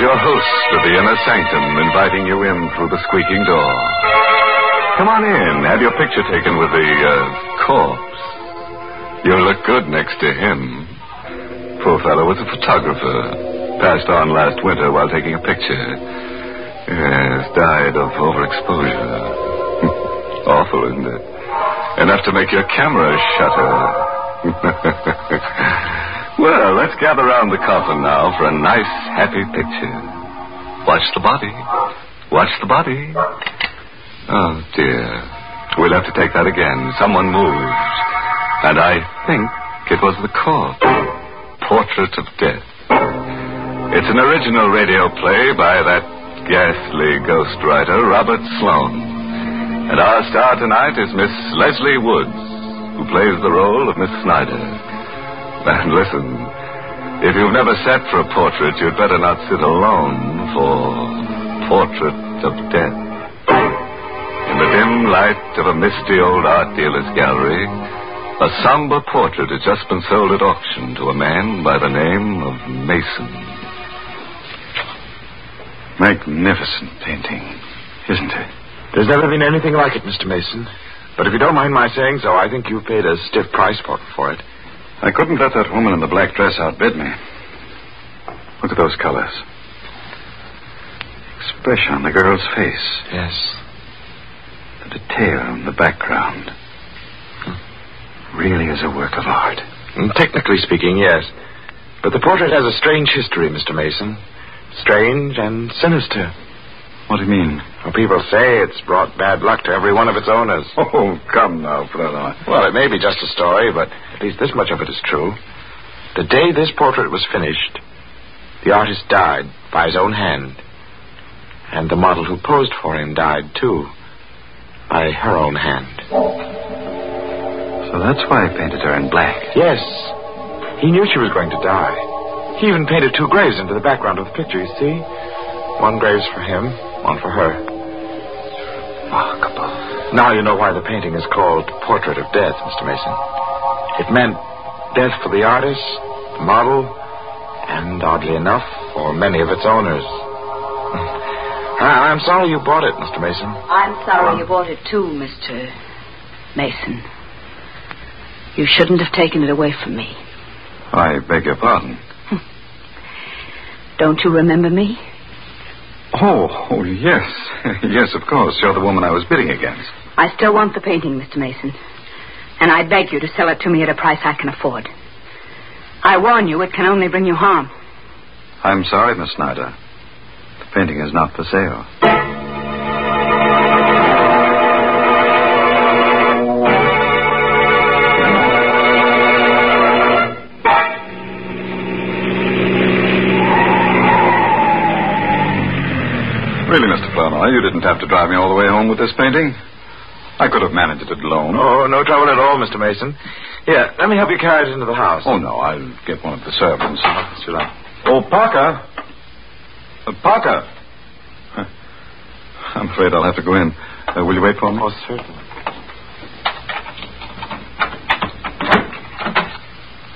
your host of the inner sanctum, inviting you in through the squeaking door. Come on in. Have your picture taken with the corpse. You'll look good next to him. Poor fellow was a photographer. Passed on last winter while taking a picture. Yes, died of overexposure. Awful, isn't it? Enough to make your camera shutter. Well, let's gather around the coffin now for a nice, happy picture. Watch the body. Watch the body. Oh, dear. We'll have to take that again. Someone moved. And I think it was the corpse. Portrait of Death. It's an original radio play by that ghastly ghostwriter, Robert Sloan. And our star tonight is Miss Leslie Woods, who plays the role of Miss Snyder. And listen, if you've never sat for a portrait, you'd better not sit alone for Portrait of Death. In the dim light of a misty old art dealer's gallery, a somber portrait has just been sold at auction to a man by the name of Mason. Magnificent painting, isn't it? There's never been anything like it, Mr. Mason. But if you don't mind my saying so, I think you've paid a stiff price for it. I couldn't let that woman in the black dress outbid me. Look at those colors. Expression on the girl's face. Yes. The detail in the background. Really is a work of art. Technically speaking, yes. But the portrait has a strange history, Mr. Mason. Strange and sinister. What do you mean? Well, people say it's brought bad luck to every one of its owners. Oh, come now, brother. Well, it may be just a story, but at least this much of it is true. The day this portrait was finished, the artist died by his own hand. And the model who posed for him died, too, by her own hand. So that's why he painted her in black. Yes. He knew she was going to die. He even painted 2 graves into the background of the picture, you see. One grave's for him, one for her. Remarkable. Now you know why the painting is called Portrait of Death, Mr. Mason. It meant death for the artist, the model, and, oddly enough, for many of its owners. I'm sorry you bought it, Mr. Mason. I'm sorry you bought it too, Mr. Mason. You shouldn't have taken it away from me. I beg your pardon. Don't you remember me? Oh, yes. Yes, of course. You're the woman I was bidding against. I still want the painting, Mr. Mason. And I beg you to sell it to me at a price I can afford. I warn you, it can only bring you harm. I'm sorry, Miss Snyder. The painting is not for sale. Really, Mr. Flournoy, you didn't have to drive me all the way home with this painting. I could have managed it alone. Oh, no trouble at all, Mr. Mason. Here, let me help you carry it into the house. Oh, no, I'll get one of the servants. Should I? Oh, Parker. Parker. I'm afraid I'll have to go in. Will you wait for me? Oh, certainly.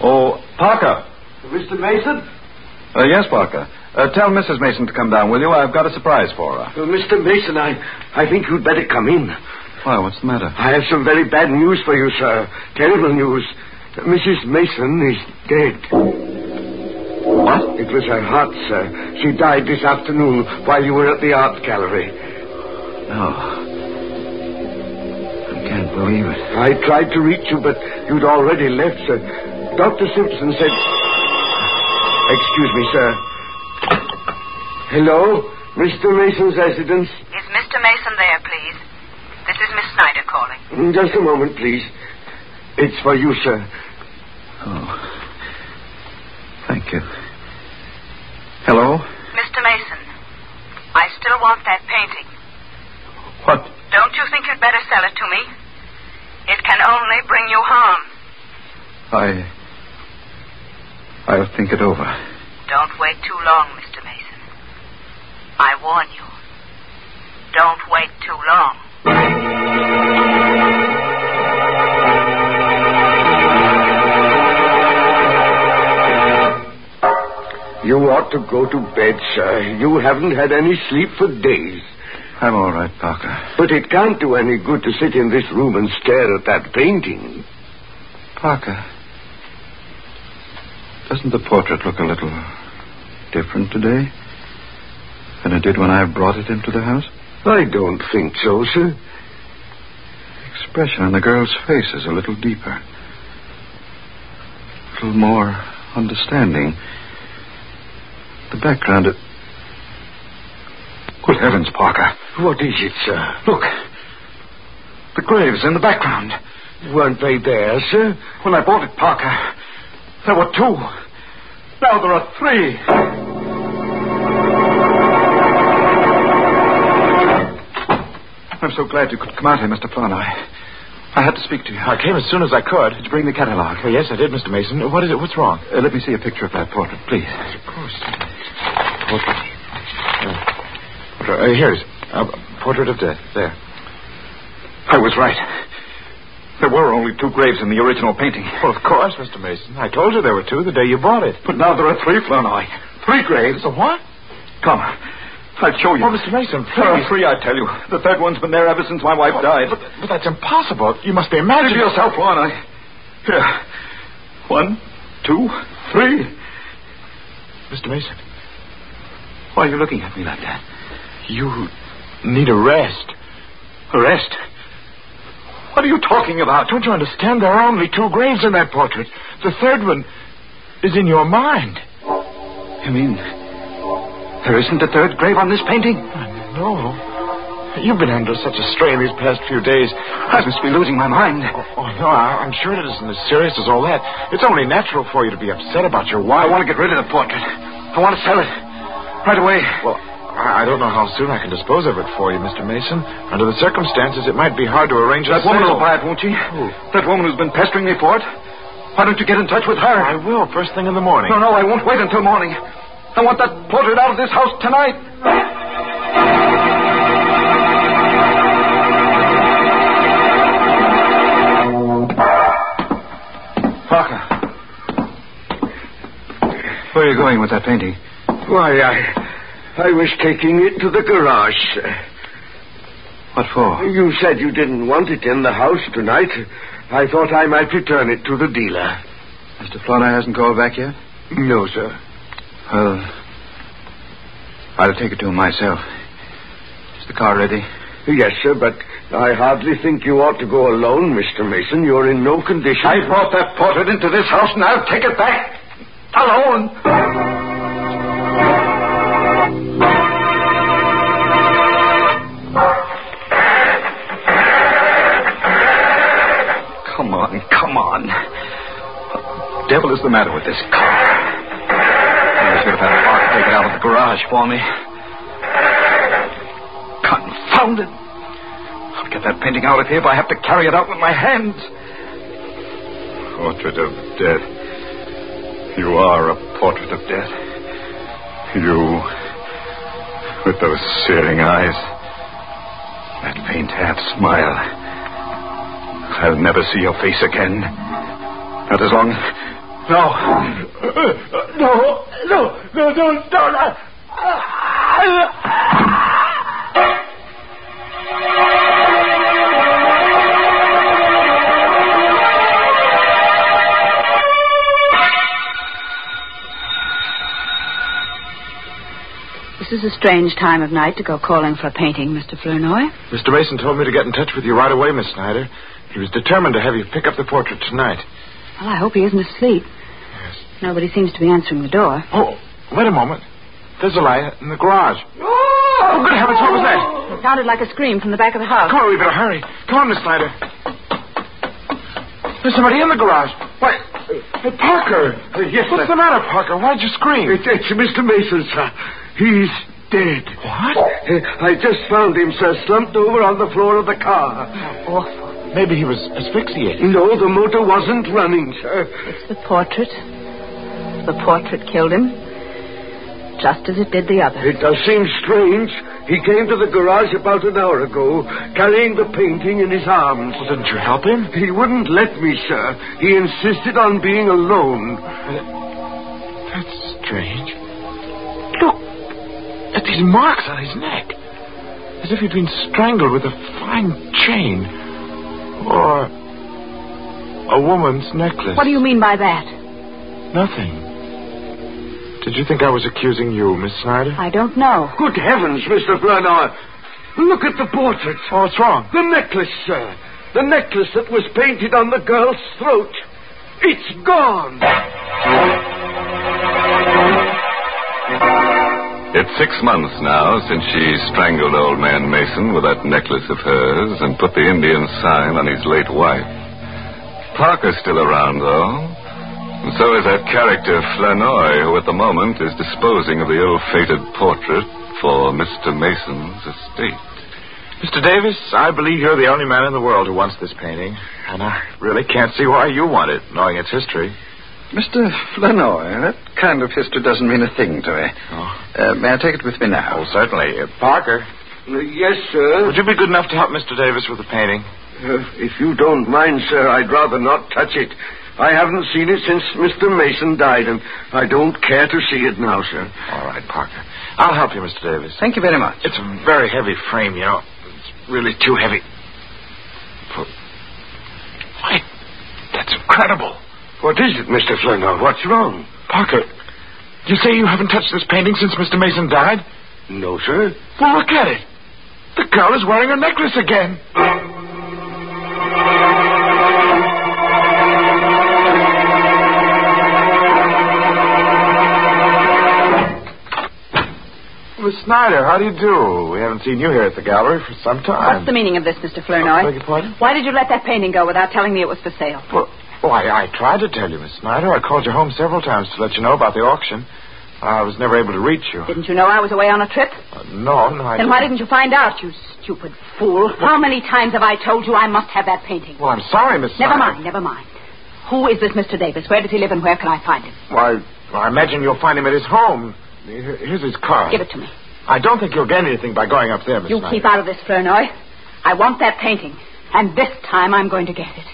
Oh, Parker. Mr. Mason? Yes, Parker. Tell Mrs. Mason to come down, will you? I've got a surprise for her. Mr. Mason, I think you'd better come in. Why, what's the matter? I have some very bad news for you, sir. Terrible news. Mrs. Mason is dead. What? It was her heart, sir. She died this afternoon while you were at the art gallery. No. I can't believe it. I tried to reach you, but you'd already left, sir. Dr. Simpson said... Excuse me, sir. Hello? Mr. Mason's residence? Is Mr. Mason there, please? This is Miss Snyder calling. Just a moment, please. It's for you, sir. Oh. Thank you. Hello? Mr. Mason, I still want that painting. What? Don't you think you'd better sell it to me? It can only bring you harm. I'll think it over. Don't wait too long, Mr. Mason. I warn you. Don't wait too long. You ought to go to bed, sir. You haven't had any sleep for days. I'm all right, Parker. But it can't do any good to sit in this room and stare at that painting. Parker, doesn't the portrait look a little different today than it did when I brought it into the house? I don't think so, sir. The expression on the girl's face is a little deeper. A little more understanding. The background... Good heavens, Parker. What is it, sir? Look. The graves in the background. Weren't they there, sir? When I bought it, Parker, there were 2. Now there are 3. I'm so glad you could come out here, Mr. Flournoy. I had to speak to you. I came as soon as I could. Did you bring the catalog? Oh, yes, I did, Mr. Mason. What is it? What's wrong? Let me see a picture of that portrait, please. Of course. Portrait. Here's Portrait of Death. There. I was right. There were only 2 graves in the original painting. Well, of course, Mr. Mason. I told you there were 2 the day you bought it. But now there are 3, Flournoy. 3 graves. So what? Come. I'll show you. Oh, Mr. Mason, please. There are 3, I tell you. The 3rd one's been there ever since my wife died. But that's impossible. You must be imagining... Give yourself one. Here. 1, 2, 3. Mr. Mason. Why are you looking at me like that? You need a rest. A rest? What are you talking about? Don't you understand? There are only 2 graves in that portrait. The 3rd one is in your mind. You mean there isn't a 3rd grave on this painting? No. You've been under such a strain these past few days. I must be losing my mind. Oh, no, I'm sure it isn't as serious as all that. It's only natural for you to be upset about your wife. I want to get rid of the portrait. I want to sell it. Right away. Well, I don't know how soon I can dispose of it for you, Mr. Mason. Under the circumstances, it might be hard to arrange a That woman sale. will buy it, won't she? Who? That woman who's been pestering me for it. Why don't you get in touch with her? I will, first thing in the morning. No, I won't wait until morning. I want that portrait out of this house tonight. Parker. Where are you going with that painting? Why, I was taking it to the garage, sir. What for? You said you didn't want it in the house tonight. I thought I might return it to the dealer. Mr. Flournoy hasn't called back yet? No, sir. Well, I'll take it to him myself. Is the car ready? Yes, sir, but I hardly think you ought to go alone, Mr. Mason. You're in no condition. I brought that portrait into this house, and I'll take it back. Alone. Come on. What the devil is the matter with this car? I should have had Mark take it out of the garage for me. Confound it. I'll get that painting out of here if I have to carry it out with my hands. Portrait of Death. You are a portrait of death. You, with those searing eyes, that faint half smile. I'll never see your face again. Not as long... No, don't. This is a strange time of night to go calling for a painting, Mr. Flournoy. Mr. Mason told me to get in touch with you right away, Miss Snyder. He was determined to have you pick up the portrait tonight. Well, I hope he isn't asleep. Yes. Nobody seems to be answering the door. Oh, wait a moment. There's a light in the garage. Oh, good heavens, what was that? It sounded like a scream from the back of the house. Come on, we better hurry. Come on, Miss Snyder. There's somebody in the garage. Why, Parker. Yes, What's sir. the matter, Parker? Why'd you scream? It's Mr. Mason, sir. He's dead. What? I just found him, sir, slumped over on the floor of the car. Awful. Maybe he was asphyxiated. No, the motor wasn't running, sir. It's the portrait. The portrait killed him, just as it did the other. It does seem strange. He came to the garage about an hour ago, carrying the painting in his arms. Well, didn't you help him? He wouldn't let me, sir. He insisted on being alone. That's strange. got these marks on his neck. As if he'd been strangled with a fine chain. Or a woman's necklace. What do you mean by that? Nothing. Did you think I was accusing you, Miss Snyder? I don't know. Good heavens, Mr. Flournoy. Look at the portrait. Oh, what's wrong? The necklace, sir. The necklace that was painted on the girl's throat. It's gone. It's 6 months now since she strangled old man Mason with that necklace of hers and put the Indian sign on his late wife. Parker's still around, though. And so is that character Flournoy, who at the moment is disposing of the ill-fated portrait for Mr. Mason's estate. Mr. Davis, I believe you're the only man in the world who wants this painting. And I really can't see why you want it, knowing its history. Mr. Flournoy, that kind of history doesn't mean a thing to me. Oh. May I take it with me now? Oh, certainly. Parker. Yes, sir. Would you be good enough to help Mr. Davis with the painting? If you don't mind, sir, I'd rather not touch it. I haven't seen it since Mr. Mason died, and I don't care to see it now, sir. All right, Parker. I'll help you, Mr. Davis. Thank you very much. It's a very heavy frame, you know. It's really too heavy. Wait, that's incredible. What is it, Mr. Flournoy? What's wrong? Parker, you say you haven't touched this painting since Mr. Mason died? No, sir. Well, look at it. The girl is wearing her necklace again. Miss Snyder, how do you do? We haven't seen you here at the gallery for some time. What's the meaning of this, Mr. Flournoy? Beg your pardon? Why did you let that painting go without telling me it was for sale? Well, I tried to tell you, Miss Snyder. I called you home several times to let you know about the auction. I was never able to reach you. Didn't you know I was away on a trip? No, I Then why didn't you find out, you stupid fool? How many times have I told you I must have that painting? Well, I'm sorry, Miss Snyder. Never mind. Who is this Mr. Davis? Where does he live and where can I find him? Well, I imagine you'll find him at his home. Here's his card. Give it to me. I don't think you'll get anything by going up there, Miss Snyder. You keep out of this, Flournoy. I want that painting, and this time I'm going to get it.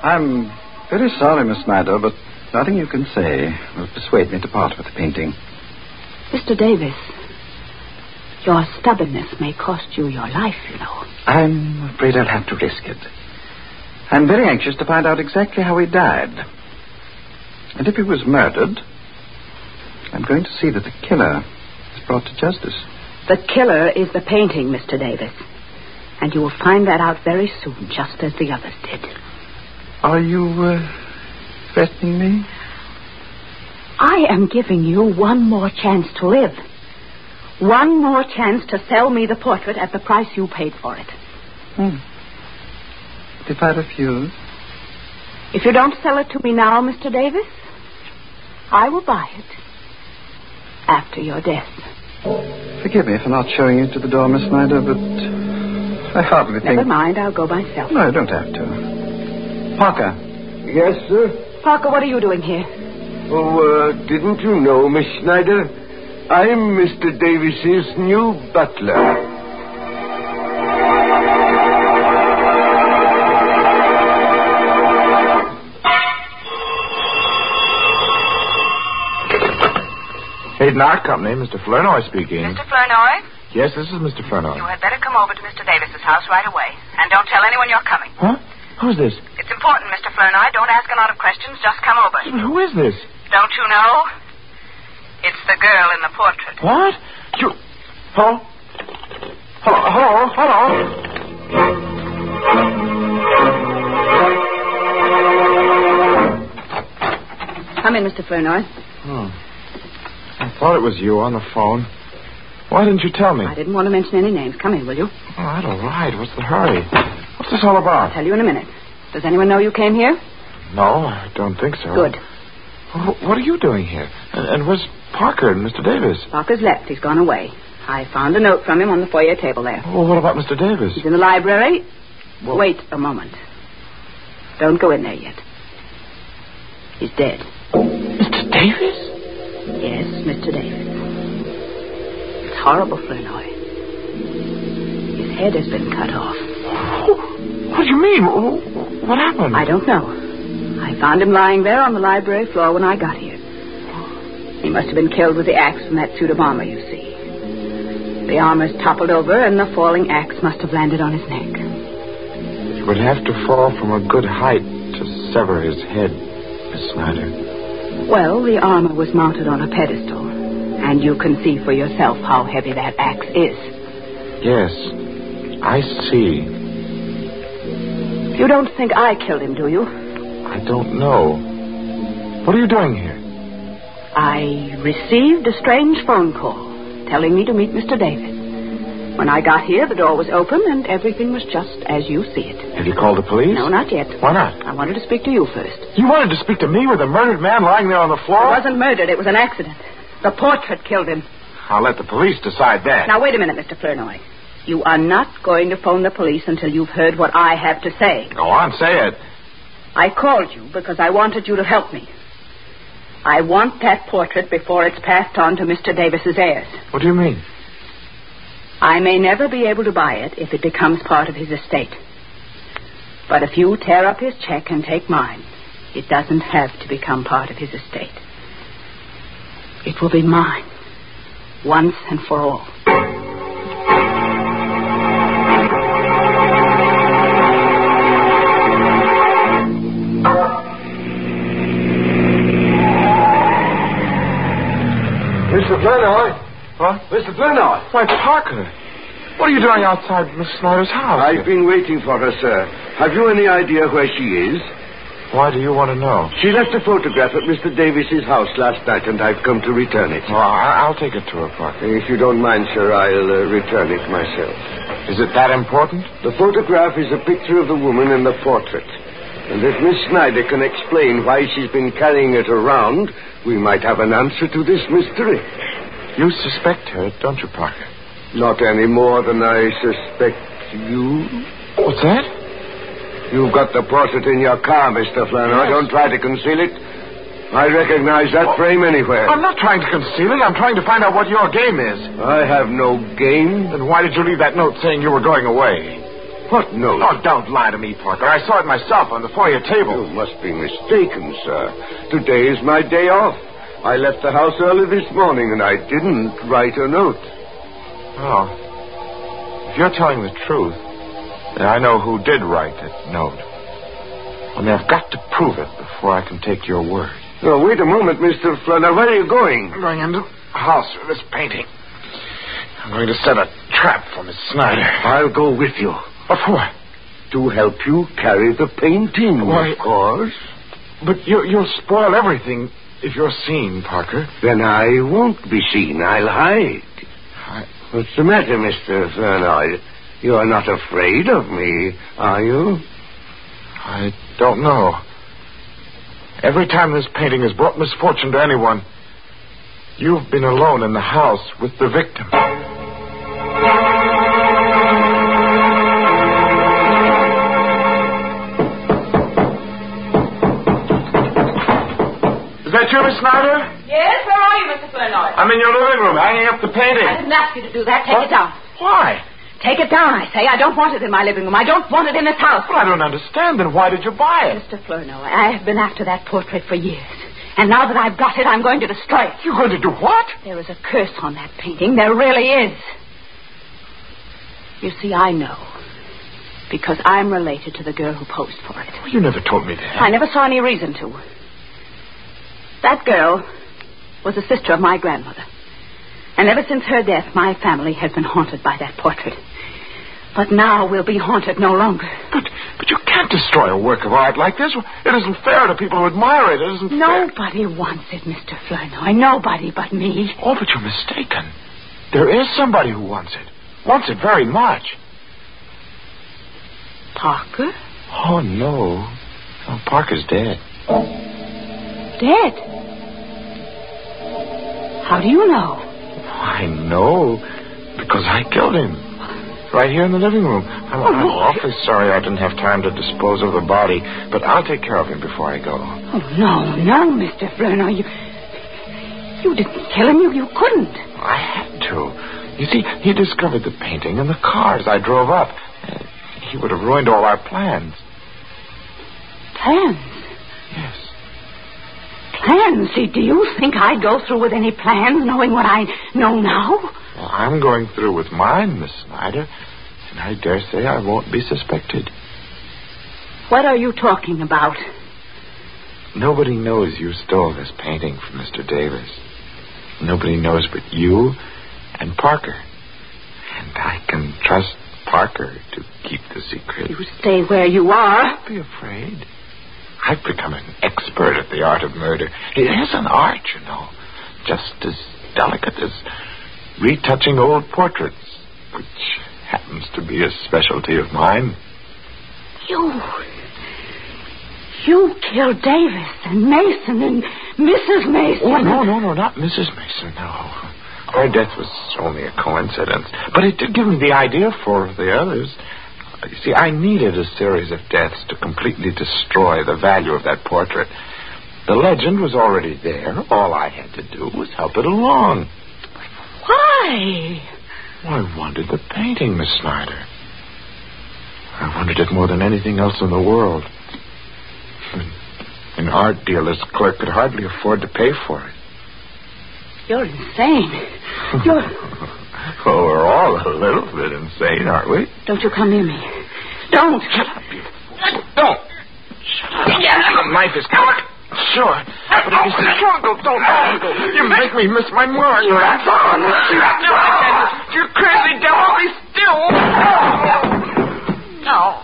I'm very sorry, Miss Snyder, but nothing you can say will persuade me to part with the painting. Mr. Davis, your stubbornness may cost you your life, you know. I'm afraid I'll have to risk it. I'm very anxious to find out exactly how he died. And if he was murdered, I'm going to see that the killer is brought to justice. The killer is the painting, Mr. Davis. And you will find that out very soon, just as the others did. Are you threatening me? I am giving you one more chance to live. One more chance to sell me the portrait at the price you paid for it. If I refuse? If you don't sell it to me now, Mr. Davis, I will buy it after your death. Forgive me for not showing you to the door, Miss Snyder, but I hardly think... Never mind, I'll go myself. No, you don't have to. Parker. Yes, sir? Parker, what are you doing here? Oh, didn't you know, Miss Snyder? I'm Mr. Davis's new butler. Hayden Art Company, Mr. Flournoy speaking. Mr. Flournoy? Yes, this is Mr. Flournoy. You had better come over to Mr. Davis's house right away. And don't tell anyone you're coming. Huh? Who's this? It's important, Mr. Flournoy. Don't ask a lot of questions. Just come over. Who is this? Don't you know? It's the girl in the portrait. What? You... Hello? Hello? Come in, Mr. Flournoy. I thought it was you on the phone. Why didn't you tell me? I didn't want to mention any names. Come in, will you? All right, all right. What's the hurry? What's this all about? I'll tell you in a minute. Does anyone know you came here? No, I don't think so. Good. What are you doing here? And where's Parker and Mr. Davis? Parker's left. He's gone away. I found a note from him on the foyer table there. Well, what about Mr. Davis? He's in the library. Well... Wait a moment. Don't go in there yet. He's dead. Mr. Davis? Yes, Mr. Davis. It's horrible, Flournoy. His head has been cut off. What do you mean? What happened? I don't know. Found him lying there on the library floor when I got here. He must have been killed with the axe from that suit of armor, you see. The armor's toppled over, and the falling axe must have landed on his neck. It would have to fall from a good height to sever his head, Miss Snyder. Well, the armor was mounted on a pedestal, and you can see for yourself how heavy that axe is. Yes, I see. You don't think I killed him, do you? I don't know. What are you doing here? I received a strange phone call telling me to meet Mr. Davis. When I got here, the door was open and everything was just as you see it. Have you called the police? No, not yet. Why not? I wanted to speak to you first. You wanted to speak to me with a murdered man lying there on the floor? It wasn't murdered. It was an accident. The portrait killed him. I'll let the police decide that. Now, wait a minute, Mr. Flournoy. You are not going to phone the police until you've heard what I have to say. Go on, say it. I called you because I wanted you to help me. I want that portrait before it's passed on to Mr. Davis's heirs. What do you mean? I may never be able to buy it if it becomes part of his estate. But if you tear up his check and take mine, it doesn't have to become part of his estate. It will be mine, once and for all. Mr. Flournoy? What? Mr. Flournoy? Why, Parker. What are you doing outside Miss Snyder's house? I've been waiting for her, sir. Have you any idea where she is? Why do you want to know? She left a photograph at Mr. Davis's house last night, and I've come to return it. Well, I'll take it to her, Parker. If you don't mind, sir, I'll return it myself. Is it that important? The photograph is a picture of the woman in the portrait. And if Miss Snyder can explain why she's been carrying it around, we might have an answer to this mystery. You suspect her, don't you, Parker? Not any more than I suspect you. What's that? You've got the portrait in your car, Mr. Flournoy. Yes. Don't try to conceal it. I recognize that frame anywhere. I'm not trying to conceal it. I'm trying to find out what your game is. I have no game. Then why did you leave that note saying you were going away? What note? Oh, don't lie to me, Parker. I saw it myself on the foyer table. You must be mistaken, sir. Today is my day off. I left the house early this morning, and I didn't write a note. Oh. If you're telling the truth, then I know who did write that note. Only I've got to prove it before I can take your word. Oh, wait a moment, Mr. Flournoy. Where are you going? I'm going into the house for this painting. I'm going to set a trap for Miss Snyder. I'll go with you. What for? To help you carry the painting, Why? of course. But you'll spoil everything if you're seen, Parker. Then I won't be seen. I'll hide. What's the matter, Mr. Flournoy? You're not afraid of me, are you? I don't know. Every time this painting has brought misfortune to anyone, you've been alone in the house with the victim. Is that you, Miss Snyder? Yes, where are you, Mr. Flournoy? I'm in your living room, hanging up the painting. I didn't ask you to do that. Take it down. Why? Take it down, I say. I don't want it in my living room. I don't want it in this house. Well, I don't understand. Then why did you buy it? Mr. Flournoy, I have been after that portrait for years. And now that I've got it, I'm going to destroy it. You're going to do what? There is a curse on that painting. There really is. You see, I know. Because I'm related to the girl who posed for it. Well, you never told me that. I never saw any reason to. That girl was a sister of my grandmother. And ever since her death, my family has been haunted by that portrait. But now we'll be haunted no longer. But you can't destroy a work of art like this. It isn't fair to people who admire it. It isn't fair. Nobody wants it, Mr. Flournoy. Nobody but me. Oh, but you're mistaken. There is somebody who wants it. Wants it very much. Parker? Oh, no. Oh, Parker's dead. Dead? How do you know? I know. Because I killed him. Right here in the living room. I'm awfully sorry I didn't have time to dispose of the body, but I'll take care of him before I go. Oh, no, Mr. Flournoy. You didn't kill him. You couldn't. I had to. You see, he discovered the painting and the cars I drove up. He would have ruined all our plans. Plans? Yes. Plans? Do you think I'd go through with any plans knowing what I know now? Well, I'm going through with mine, Miss Snyder, and I dare say I won't be suspected. What are you talking about? Nobody knows you stole this painting from Mr. Davis. Nobody knows but you and Parker. And I can trust Parker to keep the secret. You stay where you are. Don't be afraid. I've become an expert at the art of murder. It is an art, you know, just as delicate as retouching old portraits, which happens to be a specialty of mine. You killed Davis and Mason and Mrs. Mason. Oh, no, not Mrs. Mason, no. Her death was only a coincidence, but it did give me the idea for the others. You see, I needed a series of deaths to completely destroy the value of that portrait. The legend was already there. All I had to do was help it along. Why? Well, I wanted the painting, Miss Snyder. I wanted it more than anything else in the world. An art dealer's clerk could hardly afford to pay for it. You're insane. Well, we're all a little bit insane, aren't we? Don't you come near me. Don't. Shut up, you... Don't. Shut up. Yeah. The knife is coming. Sure. But if you struggle, don't. You make me miss my mark. You crazy devil. Be still. No.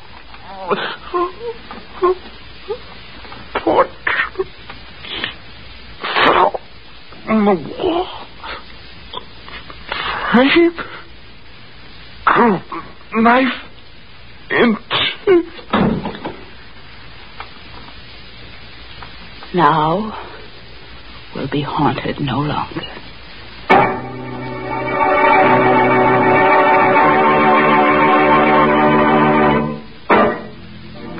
Portrait fell on the wall. Frame grew knife into. Now we'll be haunted no longer.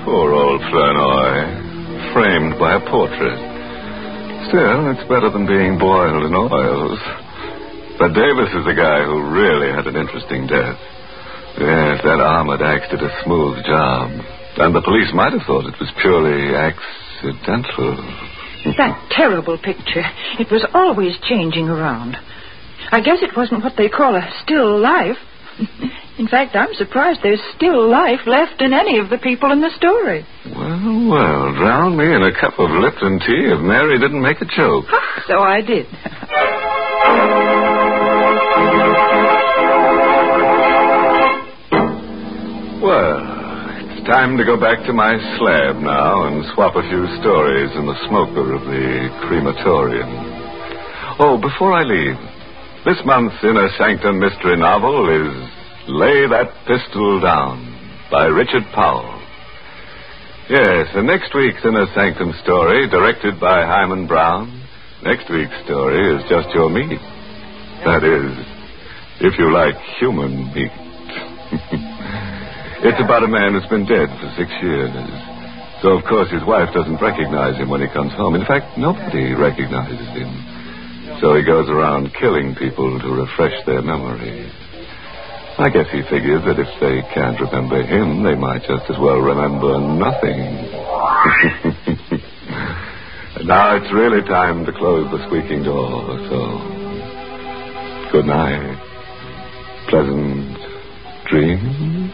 Poor old Flournoy. Framed by a portrait. Still, it's better than being boiled in oils. But Davis is a guy who really had an interesting death. Yes, that armored axe did a smooth job. And the police might have thought it was purely accidental. That terrible picture. It was always changing around. I guess it wasn't what they call a still life. In fact, I'm surprised there's still life left in any of the people in the story. Well, drown me in a cup of Lipton tea if Mary didn't make a joke. So I did. Well, it's time to go back to my slab now and swap a few stories in the smoker of the crematorium. Oh, before I leave, this month's Inner Sanctum mystery novel is Lay That Pistol Down by Richard Powell. Yes, and next week's Inner Sanctum story, directed by Hyman Brown, next week's story is just your meat. That is, if you like human meat. It's about a man who's been dead for 6 years. So, of course, his wife doesn't recognize him when he comes home. In fact, nobody recognizes him. So he goes around killing people to refresh their memories. I guess he figures that if they can't remember him, they might just as well remember nothing. Now it's really time to close the squeaking door, so good night. Pleasant dreams.